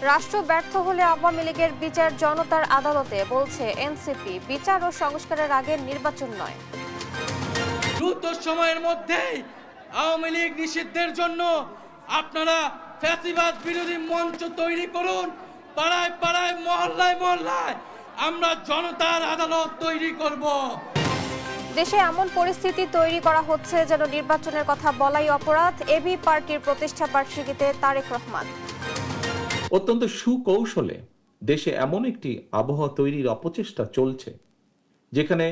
রাষ্ট্র ব্যর্থ হলে আওয়ামী লীগের বিচার জনতার আদালতে, বলছে এনসিপি। বিচার ও সংস্কারের আগে নির্বাচন নয়। দ্রুত সময়ের মধ্যেই আওয়ামী লীগ নিষিদ্ধের জন্য আপনারা ফ্যাসিবাদ বিরোধী মঞ্চ তৈরি করুন। পাড়ায় পাড়ায়, মহল্লায় মহল্লায় আমরা জনতার আদালত তৈরি করব। দেশে এমন পরিস্থিতি তৈরি করা হচ্ছে যেন নির্বাচনের কথা বলাই অপরাধ। এবি পার্টির প্রতিষ্ঠা বার্ষিকীতে তারেক রহমান। অত্যন্ত সুকৌশলে দেশে এমন একটি আবহাওয়া তৈরির অপচেষ্টা চলছে যেখানে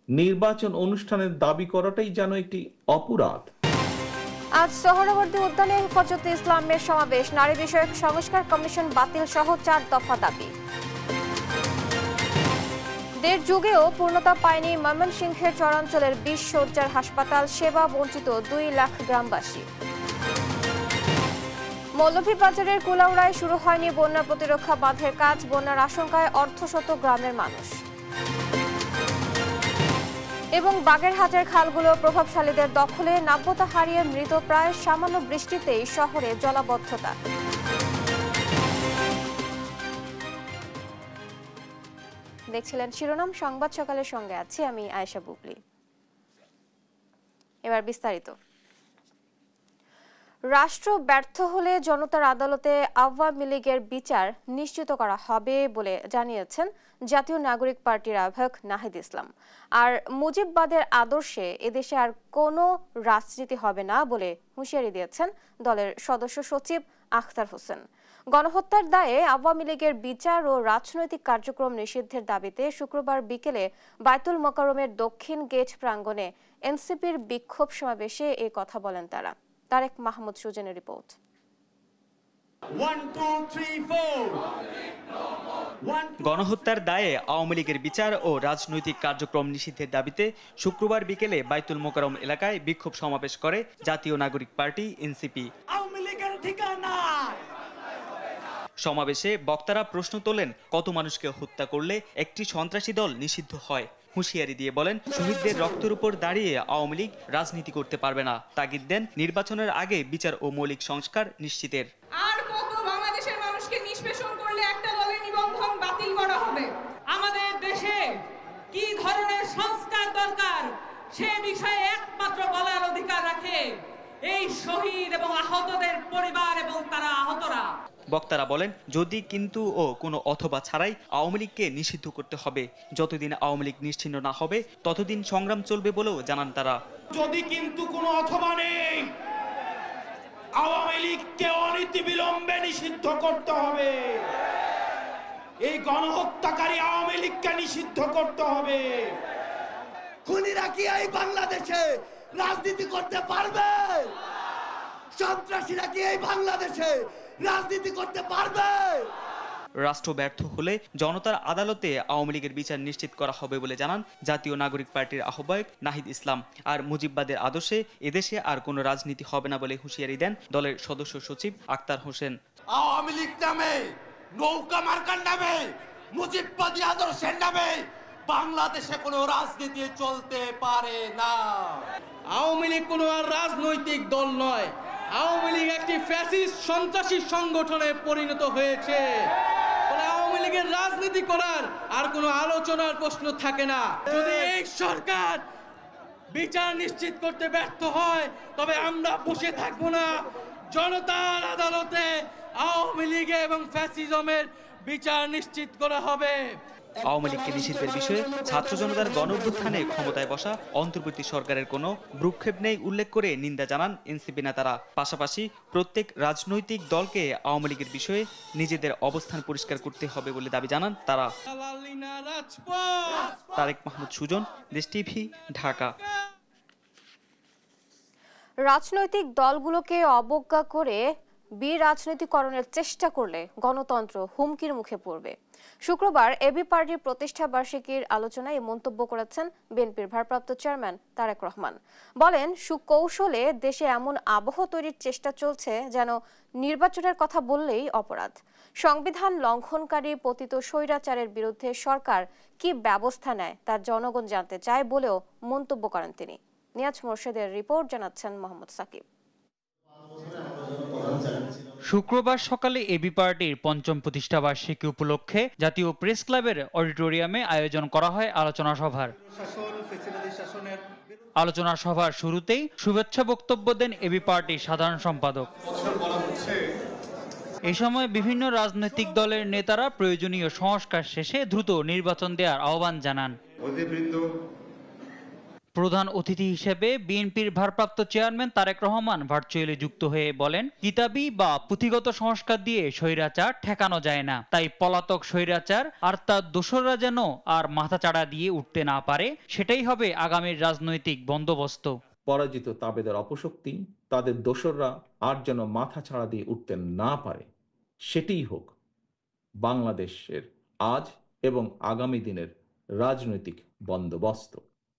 নির্বাচন অনুষ্ঠানের দাবি করাটাই যেন একটি অপরাধ। আজ সোহরাওয়ার্দী উদ্যানে হেফাজতে ইসলামের সমাবেশ। নারী বিষয়ক সংস্কার কমিশন বাতিল সহ 4 দফা দাবি। দেড় যুগেও পূর্ণতা পায়নি ময়মনসিংহের চরাঞ্চলের 20 শয্যার হাসপাতাল। সেবা বঞ্চিত 2 লাখ গ্রামবাসী। মৌলভীবাজারের কুলাউড়ায় শুরু হয়নি বন্যা প্রতিরক্ষা বাঁধের কাজ। বন্যার আশঙ্কায় অর্ধশত গ্রামের মানুষ। এবং বাগেরহাটের খালগুলো প্রভাবশালীদের দখলে। নাব্যতা হারিয়ে মৃত প্রায়। সামান্য বৃষ্টিতেই শহরে জলাবদ্ধতা। দেখছিলেন শিরোনাম সংবাদ সকালের সঙ্গে আছি আমি আয়েশা বুবলি। এবার বিস্তারিত। রাষ্ট্র ব্যর্থ হলে জনতার আদালতে আওয়ামী লীগের বিচার নিশ্চিত করা হবে বলে জানিয়েছেন জাতীয় নাগরিক পার্টির আহ্বায়ক নাহিদ ইসলাম। আর মুজিববাদের আদর্শে এদেশে আর কোনো রাজনীতি হবে না বলে হুঁশিয়ারি দিয়েছেন দলের সদস্য সচিব আখতার হোসেন। গণহত্যার দায়ে আওয়ামী লীগের বিচার ও রাজনৈতিক কার্যক্রম নিষিদ্ধের দাবিতে শুক্রবার বিকেলে বায়তুল মোকাররমের দক্ষিণ গেট প্রাঙ্গণে এনসিপির বিক্ষোভ সমাবেশে এই কথা বলেন তারা। তারেক মাহমুদ সুজনের রিপোর্ট। গণহত্যার দায়ে আওয়ামী লীগের বিচার ও রাজনৈতিক কার্যক্রম নিষিদ্ধের দাবিতে শুক্রবার বিকেলে বায়তুল মোকাররম এলাকায় বিক্ষোভ সমাবেশ করে জাতীয় নাগরিক পার্টি এনসিপি। সমাবেশে বক্তারা প্রশ্ন তোলেন, কত মানুষকে হত্যা করলে একটি সন্ত্রাসী দল নিষিদ্ধ হয়? হুঁশিয়ারি দিয়ে বলেন, শহীদদের রক্তের উপর দাঁড়িয়ে আওয়ামী লীগ রাজনীতি করতে পারবে না। তাগিদ দেন নির্বাচনের আগে বিচার ও মৌলিক সংস্কার নিশ্চিতের। আর কত বাংলাদেশের মানুষকে নিষ্পেষণ করলে একটা দলের নিবন্ধন বাতিল করা হবে? আমাদের দেশে কি ধরনের সংস্কার দরকার সে বিষয়ে একমাত্র বলার অধিকার রাখে এই শহীদ এবং আহতদের পরিবার এবং তারা আহতরা। বক্তারা বলেন, যদি কিন্তু ও কোনো অথবা ছাড়াই আওয়ামী লীগকে নিষিদ্ধ করতে হবে। যতদিন আওয়ামী লীগ নিশ্চিহ্ন না হবে ততদিন সংগ্রাম চলবে বলেও জানান তারা। যদি কিন্তু কোনো অথবা নেই, আওয়ামী লীগকে অনতিবিলম্বে নিষিদ্ধ করতে হবে। এই গণহত্যাকারী আওয়ামী লীগকে নিষিদ্ধ করতে হবে। খুনিরা কি এই বাংলাদেশে রাজনীতি করতে পারবে? সন্ত্রাসীরা কি এই বাংলাদেশে রাজনীতি করতে পারবে? রাষ্ট্র ব্যর্থ হলে জনতার আদালতে আওয়ামী লীগের বিচার নিশ্চিত করা হবে বলে জানান জাতীয় নাগরিক পার্টির আহ্বায়ক নাহিদ ইসলাম। আর মুজিববাদের আদর্শে এদেশে আর কোনো রাজনীতি হবে না বলে হুঁশিয়ারি দেন দলের সদস্য সচিব আখতার হোসেন। আওয়ামী লীগ নামে, নৌকা মার্কার নামে, মুজিববাদী আদর্শের নামে বাংলাদেশে কোনো রাজনীতি চলতে পারে না। আওয়ামী লীগ কোনো আর রাজনৈতিক দল নয়। আওয়ামী লীগ একটি ফ্যাসিস্ট সন্ত্রাসী সংগঠনে পরিণত হয়েছে। আওয়ামী লীগের রাজনীতি করার আর কোনো আলোচনার প্রশ্ন থাকে না। যদি এই সরকার বিচার নিশ্চিত করতে ব্যর্থ হয় তবে আমরা বসে থাকবো না। জনতার আদালতে আওয়ামী লীগ এবং ফ্যাসিজমের বিচার নিশ্চিত করা হবে। আওয়ামী লীগকে নিষিদ্ধের বিষয়ে ছাত্র জনতার গণঅভ্যুত্থানে ক্ষমতায় বসা অন্তর্বর্তী সরকারের কোনো ভ্রুক্ষেপ নেই উল্লেখ করে নিন্দা জানান এনসিপি নেতারা। পাশাপাশি প্রত্যেক রাজনৈতিক দলকে আওয়ামী লীগের বিষয়ে নিজেদের অবস্থান পরিষ্কার করতে হবে বলে দাবি জানান তারা। তারেক মাহমুদ সুজন, দেশ টিভি, ঢাকা। রাজনৈতিক দলগুলোকে অবজ্ঞা করে বিরাজনীতিকরণের চেষ্টা করলে গণতন্ত্র হুমকির মুখে পড়বে। শুক্রবার এবি পার্টির প্রতিষ্ঠা বার্ষিকীর আলোচনায় মন্তব্য করেছেন বিএনপির ভারপ্রাপ্ত চেয়ারম্যান তারেক রহমান। বলেন, সুকৌশলে দেশে এমন আবহাওয়া তৈরির চেষ্টা চলছে যেন নির্বাচনের কথা বললেই অপরাধ। সংবিধান লঙ্ঘনকারী পতিত স্বৈরাচারের বিরুদ্ধে সরকার কি ব্যবস্থা নেয় তা জনগণ জানতে চায় বলেও মন্তব্য করেন তিনি। নিয়াজ মোর্শেদের রিপোর্ট জানাচ্ছেন মোহাম্মদ সাকিব। শুক্রবার সকালে এবি পার্টির পঞ্চম প্রতিষ্ঠাবার্ষিকী উপলক্ষে জাতীয় প্রেস ক্লাবের অডিটোরিয়ামে আয়োজন করা হয় আলোচনা সভার। আলোচনা সভার শুরুতেই শুভেচ্ছা বক্তব্য দেন এবি পার্টির সাধারণ সম্পাদক। এ সময় বিভিন্ন রাজনৈতিক দলের নেতারা প্রয়োজনীয় সংস্কার শেষে দ্রুত নির্বাচন দেওয়ার আহ্বান জানান। প্রধান অতিথি হিসেবে বিএনপির ভারপ্রাপ্ত চেয়ারম্যান তারেক রহমান ভার্চুয়ালি যুক্ত হয়ে বলেন, কিতাবি বা পুঁথিগত সংস্কার দিয়ে স্বৈরাচার ঠেকানো যায় না, তাই পলাতক স্বৈরাচার আর তার দোসররা যেন আর মাথাচাড়া দিয়ে উঠতে না পারে, সেটাই হবে আগামীর রাজনৈতিক বন্দোবস্ত। পরাজিত তাবেদার অপশক্তি, তাদের দোসররা আর যেন মাথা ছাড়া দিয়ে উঠতে না পারে, সেটাই হোক বাংলাদেশের আজ এবং আগামী দিনের রাজনৈতিক বন্দোবস্ত।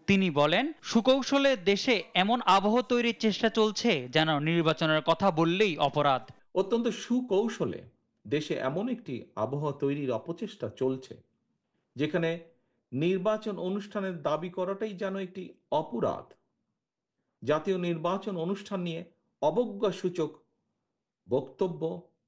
তিনি বলেন, সুকৌশলে দেশে এমন আবহ তৈরির চেষ্টা চলছে যেন নির্বাচনের কথা বললেই অপরাধ। অত্যন্ত সুকৌশলে দেশে এমন একটি আবহাওয়া তৈরির অপচেষ্টা চলছে যেখানে নির্বাচন অনুষ্ঠানের দাবি করাটাই যেন একটি অপরাধ। জাতীয় নির্বাচন অনুষ্ঠান নিয়ে অবজ্ঞাসূচক বক্তব্য,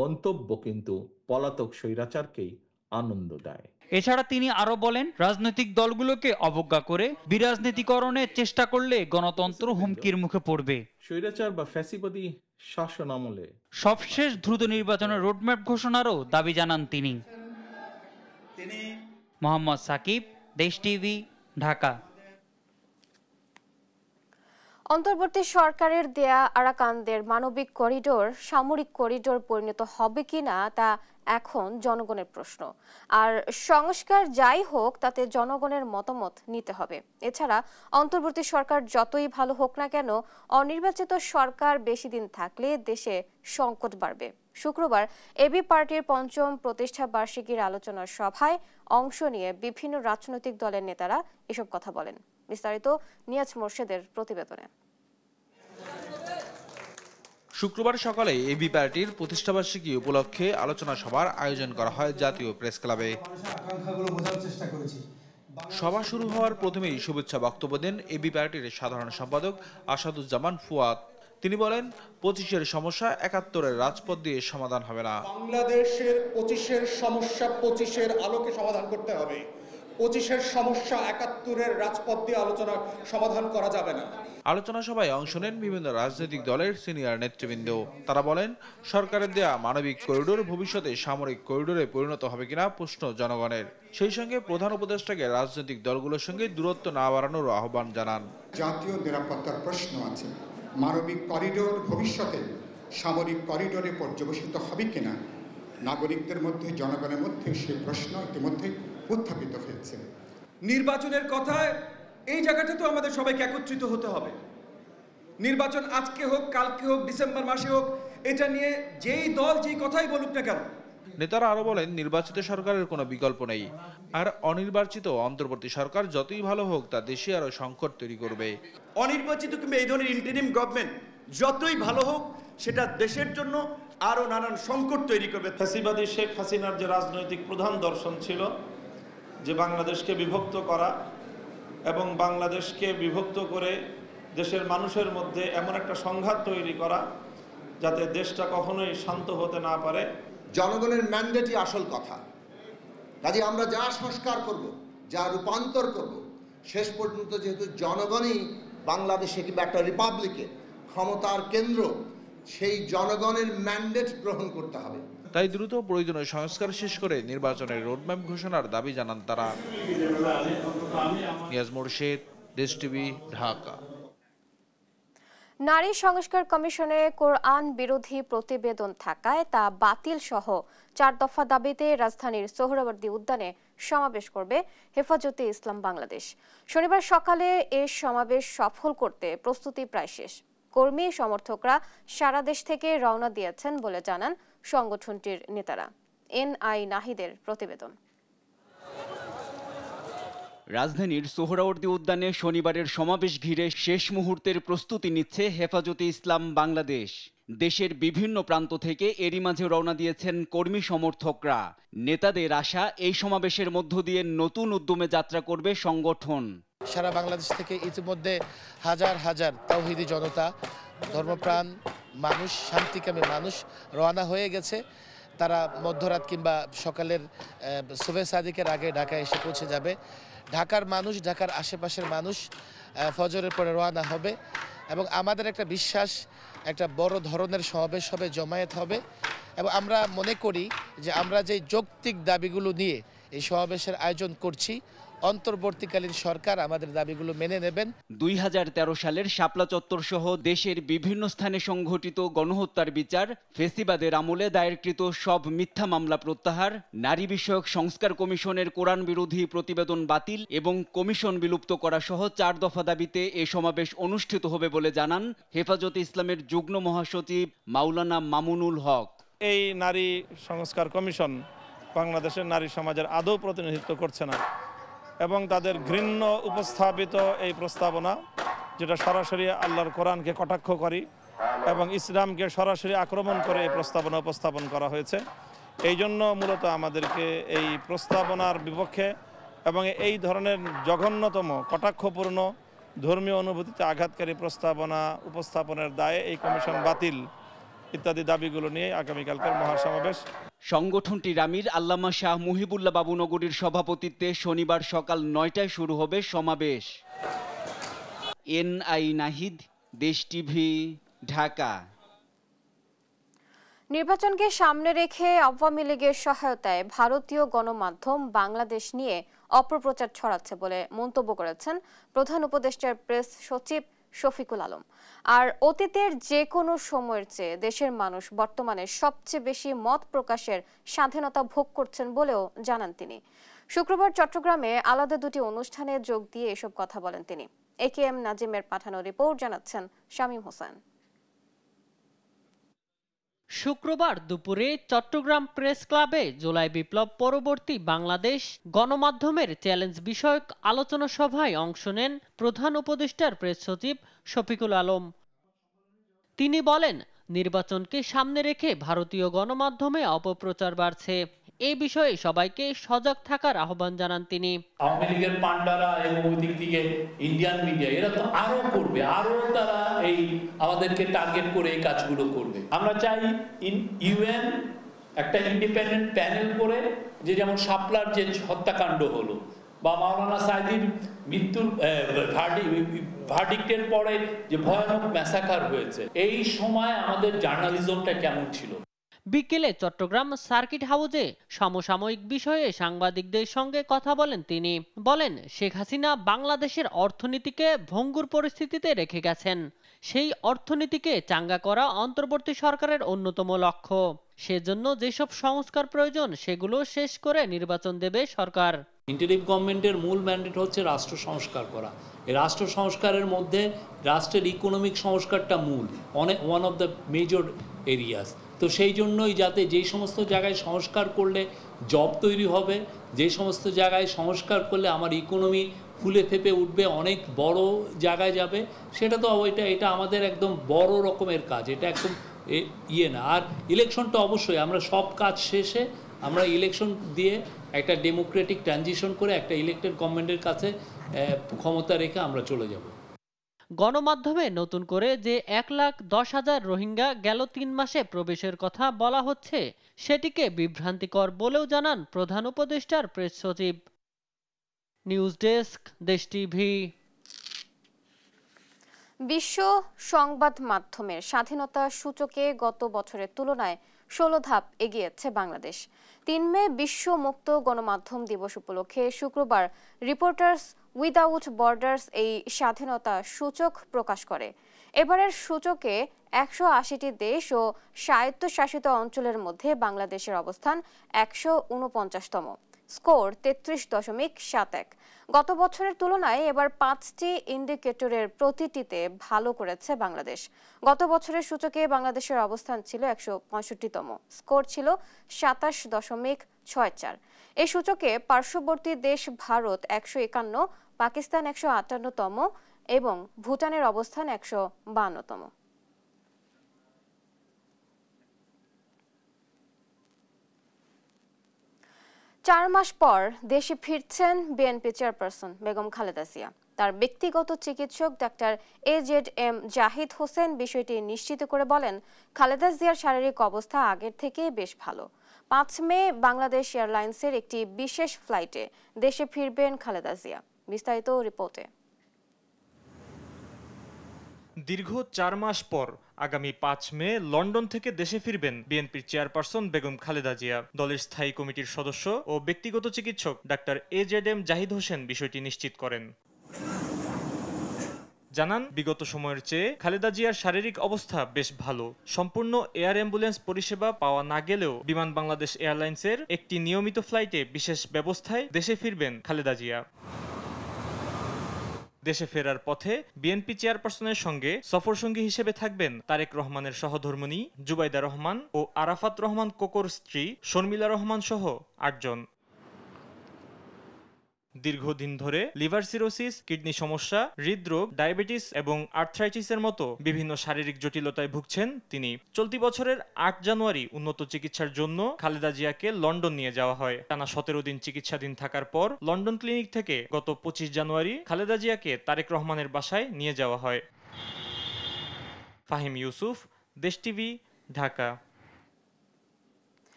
মন্তব্য কিন্তু পলাতক স্বৈরাচারকেই আনন্দ দেয়। এছাড়া তিনি আরো বলেন, রাজনৈতিক দলগুলোকে অবজ্ঞা করে বিরাজনীতিকরণের চেষ্টা করলে গণতন্ত্র হুমকির মুখে পড়বে। স্বৈরাচার বা ফ্যাসিবাদী শাসন আমলে সবশেষ দ্রুত নির্বাচনের রোডম্যাপ ঘোষণারও দাবি জানান তিনি। মোহাম্মদ সাকিব, দেশ টিভি, ঢাকা। অন্তর্বর্তী সরকারের দেয়া আরাকানদের মানবিক করিডোর সামরিক করিডোর পরিণত হবে কিনা তা এখন জনগণের প্রশ্ন। আর সংস্কার যাই হোক তাতে জনগণের মতামত নিতে হবে। এছাড়া অন্তর্বর্তী সরকার যতই ভালো হোক না কেন, অনির্বাচিত সরকার বেশি দিন থাকলে দেশে সংকট বাড়বে। শুক্রবার এবি পার্টির পঞ্চম প্রতিষ্ঠা বার্ষিকীর আলোচনা সভায় অংশ নিয়ে বিভিন্ন রাজনৈতিক দলের নেতারা এসব কথা বলেন। বিস্তারিত নিয়াজ মোর্শেদের প্রতিবেদনে। শুক্রবার সকালে এবি পার্টির প্রতিষ্ঠাবার্ষিকী উপলক্ষে আলোচনা সভার আয়োজন করা হয় জাতীয় প্রেস ক্লাবে। সভা শুরু হওয়ার প্রথমেই শুভেচ্ছা বক্তব্য দেন এবি পার্টির সাধারণ সম্পাদক আসাদুজ্জামান ফুয়াদ। তিনি বলেন, 25-এর সমস্যা 71-এর রাজপথ দিয়ে সমাধান হবে না। বাংলাদেশের 25-এর সমস্যা 25-এর আলোকে সমাধান করতে হবে। 25-এর সমস্যা 71-এর রাজপথ দিয়ে আলোচনা সমাধান করা যাবে না। আলোচনা সভায় অংশ নেন বিভিন্ন রাজনৈতিক দলের সিনিয়র নেতৃবৃন্দ। তারা বলেন, সরকারের দেয়া মানবিক করিডোর ভবিষ্যতে সামরিক করিডোরে পরিণত হবে কিনা প্রশ্ন জনগণের। সেই সঙ্গে প্রধান উপদেষ্টাকে রাজনৈতিক দলগুলোর সঙ্গে দূরত্ব না বাড়ানোর আহ্বান জানান। জাতীয় নিরাপত্তার প্রশ্ন আছে, মানবিক করিডোর ভবিষ্যতে সামরিক করিডোরে পর্যবেসিত হবে কিনা, নাগরিকদের মধ্যে, জনগণের মধ্যে সেই প্রশ্ন ইতিমধ্যে উত্থাপিত হয়েছে। নির্বাচনের কথায় এই জায়গাটা তো আমাদের সবাইকে একত্রিত হতে হবে। নির্বাচন আজকে হোক, কালকে হোক, ডিসেম্বর মাসে হোক, এটা নিয়ে যেই দল যেই কথাই বলুক না কেন। নেতারা আরো বলেন, নির্বাচিত সরকারের কোনো বিকল্প নেই, আর অনির্বাচিত অন্তর্বর্তী সরকার যতই ভালো হোক তা দেশে আরো সংকট তৈরি করবে। অনির্বাচিত কিংবা এই ধরনের ইন্টারিম গভর্নমেন্ট যতই ভালো হোক, সেটা দেশের জন্য আরো নানান সংকট তৈরি করবে। ফ্যাসিবাদী শেখ হাসিনার যে রাজনৈতিক প্রধান দর্শন ছিল, যে বাংলাদেশকে বিভক্ত করা এবং বাংলাদেশকে বিভক্ত করে দেশের মানুষের মধ্যে এমন একটা সংঘাত তৈরি করা যাতে দেশটা কখনোই শান্ত হতে না পারে। জনগণের ম্যান্ডেটই আসল কথা। কাজে আমরা যা সংস্কার করব, যা রূপান্তর করব, শেষ পর্যন্ত যেহেতু জনগণই বাংলাদেশে কিংবা একটা রিপাবলিকে ক্ষমতার কেন্দ্র, সেই জনগণের ম্যান্ডেট গ্রহণ করতে হবে। তাই দ্রুত প্রয়োজনীয় সংস্কার শেষ করে নির্বাচনের রোডম্যাপ ঘোষণার দাবি জানান তারা। নিয়াজ মোর্শেদ, দেশ টিভি, ঢাকা। নারী সংস্কার কমিশনে কোরআন বিরোধী প্রতিবেদন থাকায় তা বাতিল সহ 4 দফা দাবিতে রাজধানীর সোহরাওয়ার্দী উদ্যানে সমাবেশ করবে হেফাজতে ইসলাম বাংলাদেশ। শনিবার সকালে এই সমাবেশ সফল করতে প্রস্তুতি প্রায় শেষ। কর্মী সমর্থকরা সারা দেশ থেকে রওনা দিয়েছেন বলে জানান সংগঠনটির নেতারা। এনআই নাহিদের প্রতিবেদন। রাজধানীর সোহরাওয়ার্দী উদ্যানে শনিবারের সমাবেশ ঘিরে শেষ মুহূর্তের প্রস্তুতি নিচ্ছে হেফাজতে ইসলাম বাংলাদেশ। দেশের বিভিন্ন প্রান্ত থেকে এরই মাঝে রওনা দিয়েছেন কর্মী সমর্থকরা। নেতাদের আশা, এই সমাবেশের মধ্য দিয়ে নতুন উদ্যমে যাত্রা করবে সংগঠন। সারা বাংলাদেশ থেকে ইতিমধ্যে হাজার হাজার তাওহীদি জনতা, ধর্মপ্রাণ মানুষ, শান্তিকামী মানুষ রওনা হয়ে গেছে। তারা মধ্যরাত কিংবা সকালের সুবহে সাদিকের আগে ঢাকায় এসে পৌঁছে যাবে। ঢাকার মানুষ, ঢাকার আশেপাশের মানুষ ফজরের পরে রওনা হবে এবং আমাদের একটা বিশ্বাস, একটা বড় ধরনের সমাবেশ হবে, জমায়েত হবে এবং আমরা মনে করি যে আমরা যে যৌক্তিক দাবিগুলো নিয়ে এই সমাবেশের আয়োজন করছি, অন্তর্বর্তীকালীন সরকার আমাদের দাবিগুলো মেনে নেবেন। 2013 সালের শাপলা চত্বর সহ দেশের বিভিন্ন স্থানে সংঘটিত গণহত্যার বিচার, ফেসিবাদের আমলে দায়েরকৃত সব মিথ্যা মামলা প্রত্যাহার, নারী বিষয়ক সংস্কার কমিশনের কোরআন বিরোধী প্রতিবেদন বাতিল এবং কমিশন বিলুপ্ত করা সহ 4 দফা দাবিতে এ সমাবেশ অনুষ্ঠিত হবে বলে জানান হেফাজতে ইসলামের যুগ্ম মহাসচিব মাওলানা মামুনুল হক। এই নারী সংস্কার কমিশন বাংলাদেশের নারী সমাজের আদৌ প্রতিনিধিত্ব করছে না এবং তাদের ঘৃণ্য উপস্থাপিত এই প্রস্তাবনা, যেটা সরাসরি আল্লাহর কোরআনকে কটাক্ষ করি এবং ইসলামকে সরাসরি আক্রমণ করে এই প্রস্তাবনা উপস্থাপন করা হয়েছে। এই জন্য মূলত আমাদেরকে এই প্রস্তাবনার বিপক্ষে এবং এই ধরনের জঘন্যতম কটাক্ষপূর্ণ ধর্মীয় অনুভূতিতে আঘাতকারী প্রস্তাবনা উপস্থাপনের দায়ে এই কমিশন বাতিল ইত্যাদি দাবিগুলো নিয়ে আগামীকালকের মহাসমাবেশ। সংগঠনটির আমির আল্লামা শাহ মুহিবুল্লাহ বাবুনগরীর সভাপতিত্বে শনিবার সকাল 9টায় শুরু হবে সমাবেশ। এনআই নাহিদ, দেশ টিভি, ঢাকা। নির্বাচনকে সামনে রেখে আওয়ামী লীগের সহায়তায় ভারতীয় গণমাধ্যম বাংলাদেশ নিয়ে অপপ্রচার ছড়াচ্ছে বলে মন্তব্য করেছেন প্রধান উপদেষ্টার প্রেস সচিব শফিকুল আলম। আর অতীতের যে কোনো সময়ের চেয়ে দেশের মানুষ বর্তমানে সবচেয়ে বেশি মত প্রকাশের স্বাধীনতা ভোগ করছেন বলেও জানান তিনি। শুক্রবার চট্টগ্রামে আলাদা দুটি অনুষ্ঠানে যোগ দিয়ে এসব কথা বলেন তিনি। AKM নাজিমের পাঠানো রিপোর্ট জানাচ্ছেন শামীম হোসেন। শুক্রবার দুপুরে চট্টগ্রাম প্রেস ক্লাবে জুলাই বিপ্লব পরবর্তী বাংলাদেশ গণমাধ্যমের চ্যালেঞ্জ বিষয়ক আলোচনা সভায় অংশ নেন প্রধান উপদেষ্টার প্রেস সচিব শফিকুল আলম। তিনি বলেন, নির্বাচনকে সামনে রেখে ভারতীয় গণমাধ্যমে অপপ্রচার বাড়ছে। এই বিষয়ে সবাইকে সজাগ থাকার আহ্বান জানান তিনি। আওয়ামী লীগের পান্ডারা এবং ওই দিক থেকে ইন্ডিয়ান মিডিয়া এরা তো আরো করবে, আরো তারা এই আমাদেরকে টার্গেট করে এই কাজগুলো করবে। আমরা চাই ইউএন একটা ইন্ডিপেন্ডেন্ট প্যানেল করে, যে যেমন শাপলার যে হত্যাকাণ্ড হলো বা মাওলানা সাইদির মৃত্যুর ভার্ডিক্টের পরে যে ভয়ানক ম্যাসাকার হয়েছে, এই সময় আমাদের জার্নালিজমটা কেমন ছিল। বিকেলে চট্টগ্রাম সার্কিট হাউসে সমসাময়িক বিষয়ে সাংবাদিকদের সঙ্গে কথা বলেন তিনি। বলেন, শেখ হাসিনা বাংলাদেশের অর্থনীতিকে ভঙ্গুর পরিস্থিতিতে রেখে গেছেন। সেই অর্থনীতিকে চাঙ্গা করা অন্তর্বর্তী সরকারের অন্যতম লক্ষ্য। সেজন্য যেসব সংস্কার প্রয়োজন সেগুলো শেষ করে নির্বাচন দেবে সরকার। ইন্টারিম গভর্নমেন্টের মূল ম্যান্ডেট হচ্ছে রাষ্ট্র সংস্কার করা। এই রাষ্ট্র সংস্কারের মধ্যে রাষ্ট্রের ইকোনমিক সংস্কারটা মূল, one of the major areas. তো সেই জন্যই যাতে যেই সমস্ত জায়গায় সংস্কার করলে জব তৈরি হবে, যে সমস্ত জায়গায় সংস্কার করলে আমার ইকোনমি ফুলে ফেপে উঠবে, অনেক বড় জায়গায় যাবে, সেটা তো এটা আমাদের একদম বড় রকমের কাজ। এটা একদম না। আর ইলেকশনটা অবশ্যই আমরা সব কাজ শেষে আমরা ইলেকশন দিয়ে একটা ডেমোক্রেটিক ট্রানজিশন করে একটা ইলেক্টেড গভর্নমেন্টের কাছে ক্ষমতা রেখে আমরা চলে যাব। গণমাধ্যমে নতুন করে যে 1,10,000 রোহিঙ্গা গেল 3 মাসে প্রবেশের কথা বলা হচ্ছে, সেটিকে বিভ্রান্তিকর বলেও জানান প্রধান উপদেষ্টার প্রেস সচিব। নিউজ ডেস্ক, দেশ টিভি। বিশ্ব সংবাদ মাধ্যমের স্বাধীনতা সূচকে গত বছরের তুলনায় 16 ধাপ এগিয়েছে বাংলাদেশ। 3 মে বিশ্ব মুক্ত গণমাধ্যম দিবস উপলক্ষে শুক্রবার রিপোর্টার্স উইদাউট বর্ডার্স এই স্বাধীনতা সূচক প্রকাশ করে। এবারের সূচকে 180টি দেশ ও স্বায়ত্তশাসিত অঞ্চলের মধ্যে বাংলাদেশের অবস্থান 149তম, স্কোর 33.71। গত বছরের তুলনায় এবার 5টি ইন্ডিকেটরের প্রতিটিতে ভালো করেছে বাংলাদেশ। গত বছরের সূচকে বাংলাদেশের অবস্থান ছিল 165তম, স্কোর ছিল 27.64। এই সূচকে পার্শ্ববর্তী দেশ ভারত 151, পাকিস্তান 158তম এবং ভুটানের অবস্থান 152তম। চার মাস পর দেশে ফিরছেন বিএনপি চেয়ারপারসন বেগম খালেদা জিয়া। তার ব্যক্তিগত চিকিৎসক ডাক্তার AZM জাহিদ হোসেন বিষয়টি নিশ্চিত করে বলেন, খালেদা জিয়ার শারীরিক অবস্থা আগের থেকে বেশ ভালো। 5 মে বাংলাদেশ এয়ারলাইন্সের একটি বিশেষ ফ্লাইটে দেশে ফিরবেন খালেদা জিয়া। বিস্তারিত রিপোর্টে। দীর্ঘ 4 মাস পর আগামী 5 মে লন্ডন থেকে দেশে ফিরবেন বিএনপির চেয়ারপারসন বেগম খালেদা জিয়া। দলের স্থায়ী কমিটির সদস্য ও ব্যক্তিগত চিকিৎসক ডাক্তার AZM জাহিদ হোসেন বিষয়টি নিশ্চিত করেন। জানান, বিগত সময়ের চেয়ে খালেদা জিয়ার শারীরিক অবস্থা বেশ ভালো। সম্পূর্ণ এয়ার অ্যাম্বুলেন্স পরিষেবা পাওয়া না গেলেও বিমান বাংলাদেশ এয়ারলাইন্সের একটি নিয়মিত ফ্লাইটে বিশেষ ব্যবস্থায় দেশে ফিরবেন খালেদা জিয়া। দেশে ফেরার পথে বিএনপি চেয়ারপারসনের সঙ্গে সফরসঙ্গী হিসেবে থাকবেন তারেক রহমানের সহধর্মিণী জুবাইদা রহমান ও আরাফাত রহমান কোকোর স্ত্রী শর্মিলা রহমান সহ 8 জন। দীর্ঘদিন ধরে লিভার সিরোসিস, কিডনি সমস্যা, হৃদরোগ, ডায়াবেটিস এবং আর্থ্রাইটিসের মতো বিভিন্ন শারীরিক জটিলতায় ভুগছেন তিনি। চলতি বছরের 8 জানুয়ারি উন্নত চিকিৎসার জন্য খালেদা জিয়াকে লন্ডন নিয়ে যাওয়া হয়। টানা 17 দিন চিকিৎসাধীন থাকার পর লন্ডন ক্লিনিক থেকে গত 25 জানুয়ারি খালেদা জিয়াকে তারেক রহমানের বাসায় নিয়ে যাওয়া হয়। ফাহিম ইউসুফ, দেশ টিভি, ঢাকা।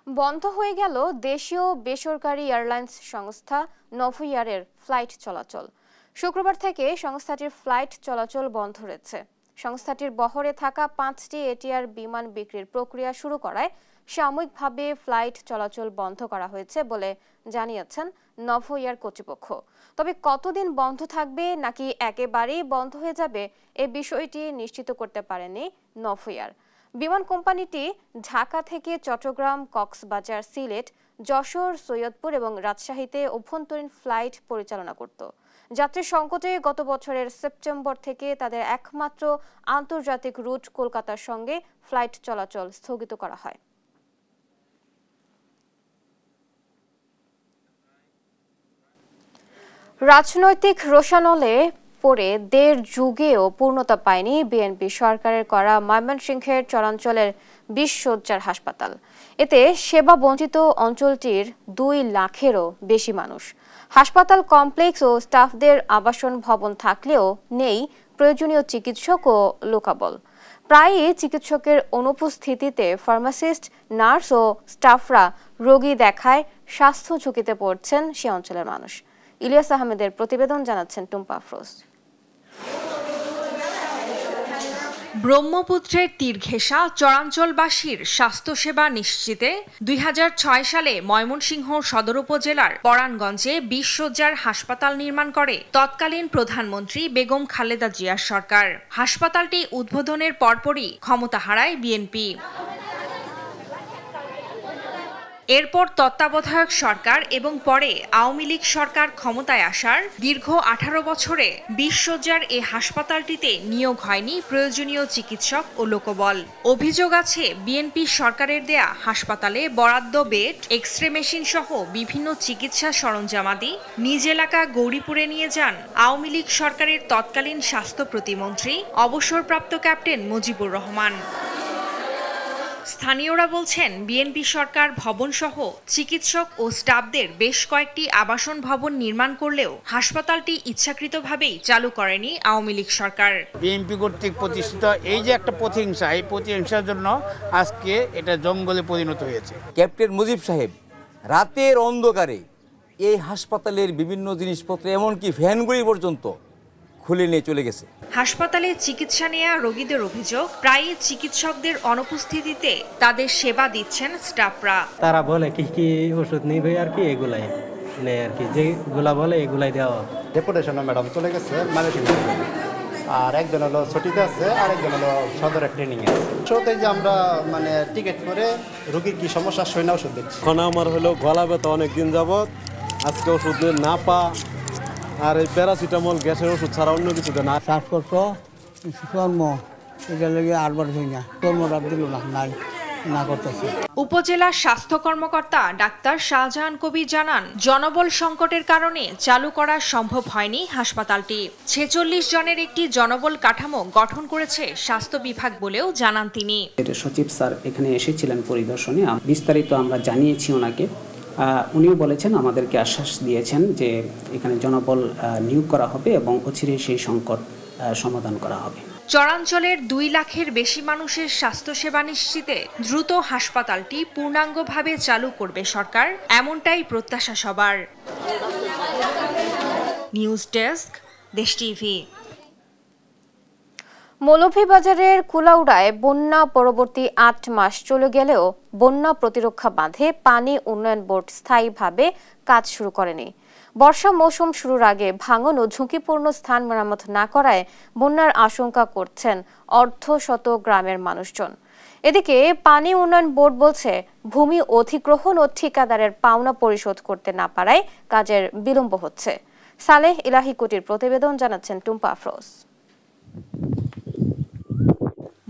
বন্ধ হয়ে গেল দেশীয় বেসরকারি এয়ারলাইন্স সংস্থা নভোএয়ারের ফ্লাইট চলাচল। শুক্রবার থেকে সংস্থাটির ফ্লাইট চলাচল বন্ধ রয়েছে। সংস্থাটির বহরে থাকা 5টি এটিআর বিমান বিক্রির প্রক্রিয়া শুরু করায় সাময়িকভাবে ফ্লাইট চলাচল বন্ধ করা হয়েছে বলে জানিয়েছেন নভোএয়ার কর্তৃপক্ষ। তবে কতদিন বন্ধ থাকবে নাকি একেবারেই বন্ধ হয়ে যাবে এ বিষয়টি নিশ্চিত করতে পারেনি নভোএয়ার। বিমান কোম্পানিটি ঢাকা থেকে চট্টগ্রাম, কক্সবাজার, সিলেট, যশোর, সৈয়দপুর এবং রাজশাহীতে অভ্যন্তরীণ ফ্লাইট পরিচালনা করত। যাত্রী সংকটে গত বছরের সেপ্টেম্বর থেকে তাদের একমাত্র আন্তর্জাতিক রুট কলকাতার সঙ্গে ফ্লাইট চলাচল স্থগিত করা হয়। রাজনৈতিক রোষানলে পরে 1.5 যুগেও পূর্ণতা পায়নি বিএনপি সরকারের করা ময়মনসিংহের চরাঞ্চলের 20 শয্যার হাসপাতাল। এতে সেবা বঞ্চিত অঞ্চলটির 2 লাখেরও বেশি মানুষ। হাসপাতাল কমপ্লেক্স ও স্টাফদের আবাসন ভবন থাকলেও নেই প্রয়োজনীয় চিকিৎসক ও লোকাবল। প্রায়ই চিকিৎসকের অনুপস্থিতিতে ফার্মাসিস্ট, নার্স ও স্টাফরা রোগী দেখায় স্বাস্থ্য ঝুঁকিতে পড়ছেন সে অঞ্চলের মানুষ। ইলিয়াস আহমেদের প্রতিবেদন, জানাচ্ছেন টুম্পা আফরোজ। ব্রহ্মপুত্রের তীর ঘেঁষা চরাঞ্চলবাসীর স্বাস্থ্যসেবা নিশ্চিতে 2006 সালে ময়মনসিংহ সদর উপজেলার পরাণগঞ্জে 20 শয্যার হাসপাতাল নির্মাণ করে তৎকালীন প্রধানমন্ত্রী বেগম খালেদা জিয়ার সরকার। হাসপাতালটি উদ্বোধনের পরপরই ক্ষমতা হারায় বিএনপি। এরপর তত্ত্বাবধায়ক সরকার এবং পরে আওয়ামী লীগ সরকার ক্ষমতায় আসার দীর্ঘ 18 বছরে 20 শয্যার এ হাসপাতালটিতে নিয়োগ হয়নি প্রয়োজনীয় চিকিৎসক ও লোকবল। অভিযোগ আছে, বিএনপি সরকারের দেয়া হাসপাতালে বরাদ্দ বেড, এক্স-রে মেশিন সহ বিভিন্ন চিকিৎসা সরঞ্জামাদি নিজ এলাকা গৌরীপুরে নিয়ে যান আওয়ামী লীগ সরকারের তৎকালীন স্বাস্থ্য প্রতিমন্ত্রী অবসরপ্রাপ্ত ক্যাপ্টেন মুজিবুর রহমান। স্থানীয়রা বলছেন, বিএনপি সরকার ভবনসহ চিকিৎসক ও স্টাফদের বেশ কয়েকটি আবাসন ভবন নির্মাণ করলেও হাসপাতালটি ইচ্ছাকৃতভাবেই চালু করেনি আওয়ামী লীগ সরকার। বিএনপি কর্তৃক প্রতিষ্ঠিত এই যে একটা প্রতিহিংসা, এই প্রতিহিংসার জন্য আজকে এটা জঙ্গলে পরিণত হয়েছে। ক্যাপ্টেন মুজিব সাহেব রাতের অন্ধকারে এই হাসপাতালের বিভিন্ন জিনিসপত্র এমনকি ফ্যানগুলি পর্যন্ত খুলে নিয়ে চলে গেছে। হাসপাতালে চিকিৎসা নেওয়া রোগীদের অভিযোগ, প্রায়ই চিকিৎসকদের অনুপস্থিতিতে তাদের সেবা দিচ্ছেন স্টাফরা। তারা বলে কি কি ওষুধ নিবে আর কি এগুলাই নেই আর কি, যেগুলা বলে এগুলাই দেওয়া। ডেপুটেশন ম্যাডাম চলে গেছে আর একজন হলো ছুটিতে আছে আর একজন হলো সদরের ট্রেনিং এ। শুরুতে যে আমরা মানে টিকিট করে রোগীর কি সমস্যা শুনে ওষুধ দিচ্ছি। এখন আমার হলো গলা ব্যথা অনেকদিন যাবত, আজকে ওষুধ না পা আর এই প্যারাসিটামল গ্যাসের ওষুধ ছাড়া অন্য কিছু না। শ্বাসকষ্ট কর্ম এটা লেগে আরবার হই না, কর্মটা দিল না নাই না করতেছে। উপজেলা স্বাস্থ্য কর্মকর্তা ডাক্তার শাহজাহান কবির জানান, জনবল সংকটের কারণে চালু করা সম্ভব হয়নি হাসপাতালটি। 46 জনের একটি জনবল কাঠামো গঠন করেছে স্বাস্থ্য বিভাগ বলেও জানান তিনি। সচিব স্যার এখানে এসেছিলেন পরিদর্শনে, বিস্তারিত আমরা জানিয়েছি ওনাকে। উনিও বলেছেন, আমাদেরকে আশ্বাস দিয়েছেন যে এখানে জনবল নিয়োগ করা হবে এবং অচিরেই সেই সংকট সমাধান করা হবে। চরাঞ্চলের 2 লাখের বেশি মানুষের স্বাস্থ্যসেবা নিশ্চিতে দ্রুত হাসপাতালটি পূর্ণাঙ্গভাবে চালু করবে সরকার, এমনটাই প্রত্যাশা সবার। নিউজ ডেস্ক, দেশ টিভি। মৌলভীবাজারের কুলাউড়ায় বন্যা পরবর্তী 8 মাস চলে গেলেও বন্যা প্রতিরক্ষা বাঁধে পানি উন্নয়ন বোর্ড স্থায়ীভাবে কাজ শুরু করেনি। বর্ষা মৌসুম শুরুর আগে ভাঙন ও ঝুঁকিপূর্ণ স্থান মেরামত না করায় বন্যার আশঙ্কা করছেন অর্ধশত গ্রামের মানুষজন। এদিকে পানি উন্নয়ন বোর্ড বলছে, ভূমি অধিগ্রহণ ও ঠিকাদারের পাওনা পরিশোধ করতে না পারায় কাজের বিলম্ব হচ্ছে। সালেহ ইলাহি কোটির প্রতিবেদন, জানাচ্ছেন টুম্পা আফরোজ।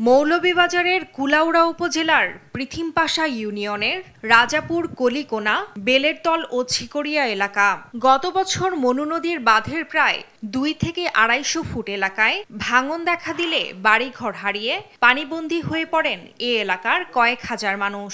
মৌলভীবাজারের কুলাউড়া উপজেলার পৃথিমপাশা ইউনিয়নের রাজাপুর কলিকোনা, বেলেরতল ও ছিকরিয়া এলাকা। গত বছর মনু নদীর বাঁধের প্রায় 2 থেকে 250 ফুট এলাকায় ভাঙন দেখা দিলে বাড়িঘর হারিয়ে পানিবন্দী হয়ে পড়েন এ এলাকার কয়েক হাজার মানুষ।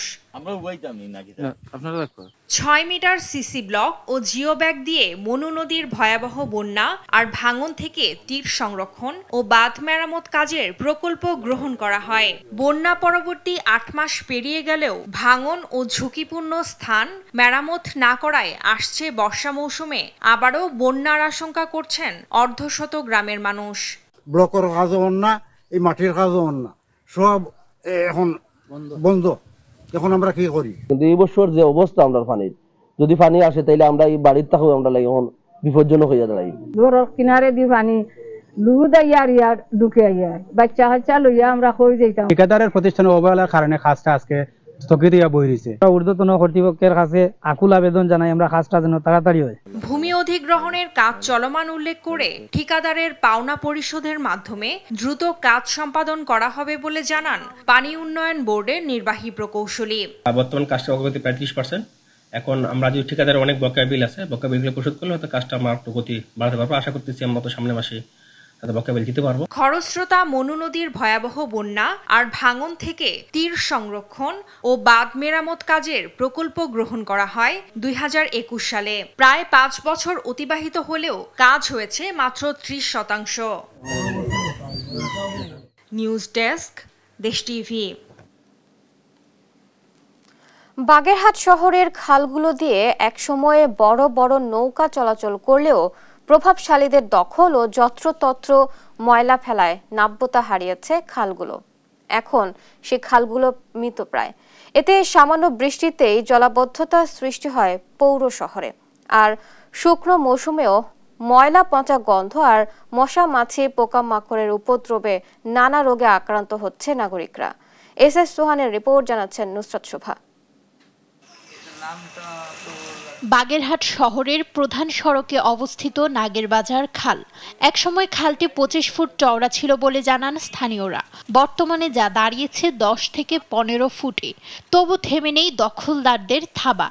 6 মিটার সিসি ব্লক ও জিও ব্যাগ দিয়ে মনু নদীর ভয়াবহ বন্যা আর ভাঙন থেকে তীর সংরক্ষণ ও বাঁধ মেরামত কাজের প্রকল্প গ্রহণ করা হয়। বন্যা পরবর্তী 8 মাস পেরিয়ে গেলেও ভাঙন ও ঝুঁকিপূর্ণ স্থান মেরামত না করায় আসছে বর্ষা মৌসুমে আবারও বন্যার আশঙ্কা করছেন অর্ধশত গ্রামের মানুষ। ব্লকের কাজও না, এই মাটির কাজও না, সব এখন বন্ধ। এখন আমরা কি করি? কিন্তু এই বছর যে অবস্থা আমরা পানির, যদি পানি আসে তাইলে আমরা এই বাড়ির থাকবো, আমরা লাগে এখন বিপজ্জনক হয়ে দাঁড়াই। কিনারে দি পানি লুদাইয়ার ঢুকে বাচ্চা হাচ্চা লইয়া আমরা কই যাইতাম। ঠিকাদারের প্রতিষ্ঠানের অবহেলার কারণে কাজটা আজকে স্থগিত হয়ে বই রয়েছে। ঊর্ধ্বতন কর্তৃপক্ষের কাছে আকুল আবেদন জানাই আমরা কাজটা যেন তাড়াতাড়ি হয়। ভূমি অধিগ্রহণের কাজ চলমান উল্লেখ করে ঠিকাদারের পাওনা পরিশোধের মাধ্যমে দ্রুত কাজ সম্পাদন করা হবে বলে জানান পানি উন্নয়ন বোর্ডের নির্বাহী প্রকৌশলী। বর্তমান কাজটা অগ্রগতি প্রায় 30%। এখন আমরা যদি ঠিকাদারের অনেক বকেয়া বিল আছে, বকেয়া বিলগুলো পরিশোধ করলে হয়তো কাজটা আমরা একটু গতি বাড়াতে পারবো। আশা করতেছি আমরা তো সামনের মাসে খরস্রোতা মনু নদীর ভয়াবহ বন্যা আর ভাঙন থেকে তীর সংরক্ষণ ও বাঁধ মেরামত কাজের প্রকল্প গ্রহণ করা হয় 2021 সালে। প্রায় 5 বছর অতিবাহিত হলেও কাজ হয়েছে মাত্র 30%। নিউজ ডেস্ক, দেশ টিভি। বাগেরহাট শহরের খালগুলো দিয়ে একসময়ে বড় বড় নৌকা চলাচল করলেও প্রভাবশালীদের দখল ও যত্রতত্র ময়লা ফেলায় নাব্যতা হারিয়েছে খালগুলো। এখন সে খালগুলো মৃতপ্রায়। এতে সামান্য বৃষ্টিতেই জলাবদ্ধতা সৃষ্টি হয় পৌর শহরে। আর শুকনো মৌসুমেও ময়লা পচা গন্ধ আর মশা মাছি পোকামাকড়ের উপদ্রবে নানা রোগে আক্রান্ত হচ্ছে নাগরিকরা। এস সোহানের রিপোর্ট, জানাচ্ছেন নুসরাত শোভা। বাগেরহাট শহরের প্রধান সড়কে অবস্থিত নাগেরবাজার খাল। একসময় খালটি 25 ফুট চওড়া ছিল বলে জানান স্থানীয়রা। বর্তমানে যা দাঁড়িয়েছে 10 থেকে 15 ফুটে। তবু থেমে নেই দখলদারদের থাবা।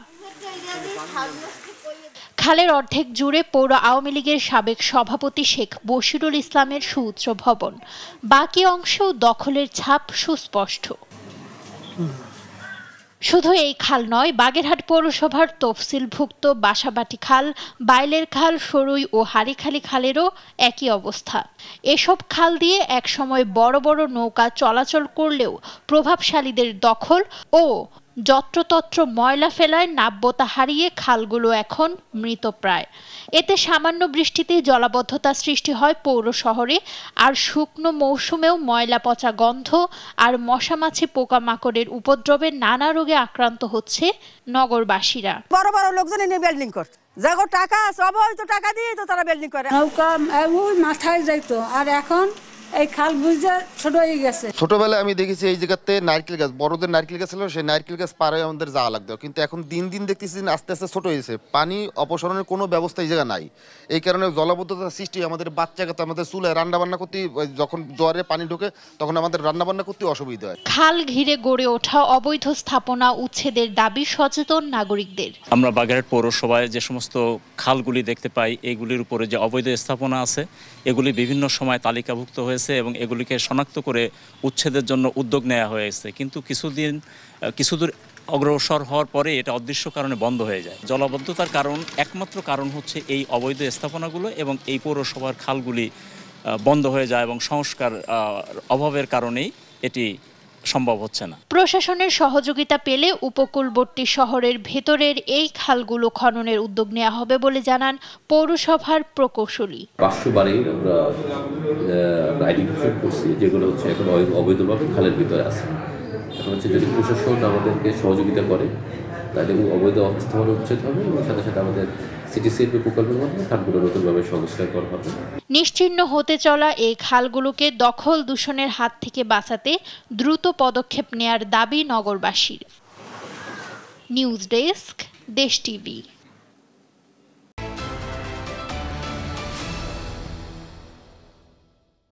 খালের অর্ধেক জুড়ে পৌর আওয়ামী লীগের সাবেক সভাপতি শেখ বশিরুল ইসলামের সুউচ্চ ভবন। বাকি অংশেও দখলের ছাপ সুস্পষ্ট। শুধু এই খাল নয়, বাগেরহাট পৌরসভার তফসিলভুক্ত বাসাবাটি খাল, বাইলের খাল, সরুই ও হারিখালি খালেরও একই অবস্থা। এসব খাল দিয়ে একসময় বড় বড় নৌকা চলাচল করলেও প্রভাবশালীদের দখল ও যত্রতত্র ময়লা ফেলায় নাব্যতা হারিয়ে খালগুলো এখন মৃতপ্রায়। এতে সামান্য বৃষ্টিতেই জলাবদ্ধতা সৃষ্টি হয় পৌর শহরে। আর শুকনো মৌসুমেও ময়লা পচা গন্ধ আর মশামাছি পোকামাকড়ের উপদ্রবে নানা রোগে আক্রান্ত হচ্ছে নগরবাসীরা। বড় বড় লোকজন এনে বিল্ডিং করত, যাগো টাকা সব হয়তো টাকা দিয়ে তো তারা বিল্ডিং করে। নৌকা ওই মাথায় যাইতো, আর এখন এই খাল বুঝে ছোট হয়ে গেছে। ছোটবেলায় আমি দেখেছি এই জায়গাতে নারকেল গাছ, বড়দের নারকেল গাছ ছিল, সেই নারকেল গাছ পার হয়ে আমাদের যাওয়া লাগতো। কিন্তু এখন দিন দিন দেখতেছি আস্তে আস্তে ছোট হয়েছে। পানি অপসারণের কোনো ব্যবস্থা এই জায়গা নাই। এই কারণে জলাবদ্ধতা সৃষ্টি। আমাদের বাচ্চাকে আমাদের চুলায় রান্নাবান্না করতে, যখন জোয়ারে পানি ঢোকে তখন আমাদের রান্নাবান্না করতে অসুবিধা হয়। খাল ঘিরে গড়ে ওঠা অবৈধ স্থাপনা উচ্ছেদের দাবি সচেতন নাগরিকদের। আমরা বাগেরহাট পৌরসভায় যে সমস্ত খালগুলি দেখতে পাই, এগুলির উপরে যে অবৈধ স্থাপনা আছে এগুলি বিভিন্ন সময় তালিকাভুক্ত হয়েছে এবং এগুলিকে শনাক্ত করে উচ্ছেদের জন্য উদ্যোগ নেওয়া হয়েছে। কিন্তু কিছুদূর অগ্রসর হওয়ার পরে এটা অদৃশ্য কারণে বন্ধ হয়ে যায়। জলাবদ্ধতার কারণ একমাত্র কারণ হচ্ছে এই অবৈধ স্থাপনাগুলো এবং এই পৌরসভার খালগুলি বন্ধ হয়ে যায় এবং সংস্কার অভাবের কারণেই এটি সম্ভব হচ্ছে না। প্রশাসনের সহযোগিতা পেলে উপকূলবর্তী শহরের ভেতরের এই খালগুলো খননের উদ্যোগ নেওয়া হবে বলে জানান পৌরসভার প্রকৌশলী। 500 বাড়ি আমরা আইডেন্টিফাই করছি যেগুলো হচ্ছে এখন অবৈধভাবে খালের ভিতরে আছে। এখন হচ্ছে যদি প্রশাসন আমাদেরকে সহযোগিতা করে তাহলে অবৈধ স্থাপনা উচ্ছেদ হবে এবং সাথে সাথে আমাদের সিটিসিএপি প্রকল্পের মাধ্যমে খালগুলো নতুনভাবে সংস্কার করা হবে। নিশ্চিহ্ন হতে চলা এই খালগুলোকে দখল দূষণের হাত থেকে বাঁচাতে দ্রুত পদক্ষেপ নেয়ার দাবি নগরবাসীর। নিউজ ডেস্ক, দেশ টিভি।